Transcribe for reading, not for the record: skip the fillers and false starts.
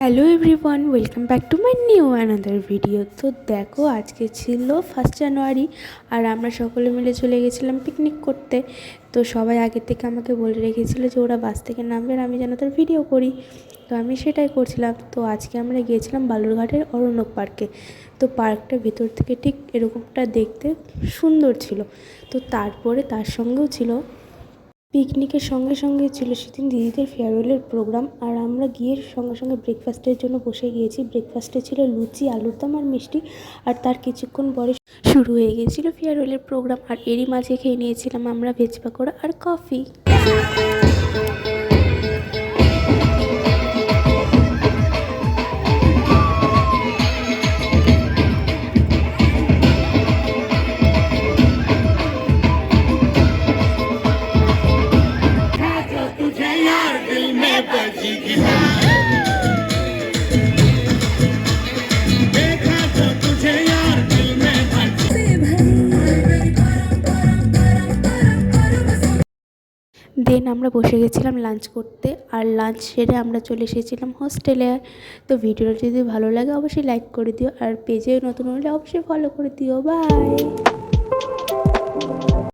Hello everyone, welcome back to my new another video. তো দেখো, আজকে ছিল 1 জানুয়ারি আর আমরা সকলে মিলে চলে গেছিলাম পিকনিক করতে। তো সবাই আগে থেকে আমাকে বলে রেখেছিলো যে ওরা বাস থেকে নামবে আর আমি যেন তার ভিডিও করি। তো আমি সেটাই করছিলাম। তো আজকে আমরা গিয়েছিলাম বালুরঘাটের অরণ্যক পার্কে। তো পার্কটা ভেতর থেকে ঠিক এরকমটা দেখতে সুন্দর ছিল। তো তারপরে তার সঙ্গেও ছিল পিকনিকের সঙ্গে সঙ্গে ছিল সেদিন দিদিদের ফেয়ারওয়েলের প্রোগ্রাম। আর আমরা গিয়ে সঙ্গে সঙ্গে ব্রেকফাস্টের জন্য বসে গিয়েছি। ব্রেকফাস্টে ছিল লুচি, আলুর দম আর মিষ্টি। আর তার কিছুক্ষণ পরে শুরু হয়ে গিয়েছিল ফেয়ারওয়েলের প্রোগ্রাম। আর এরই মাঝে খেয়ে নিয়েছিলাম আমরা ভেজ পাকোড়া আর কফি। দেন আমরা বসে গেছিলাম লাঞ্চ করতে। আর লাঞ্চ সেরে আমরা চলে এসেছিলাম হোস্টেলে। তো ভিডিওটা যদি ভালো লাগে অবশ্যই লাইক করে দিও, আর পেজে নতুন হলে অবশ্যই ফলো করে দিও। বাই।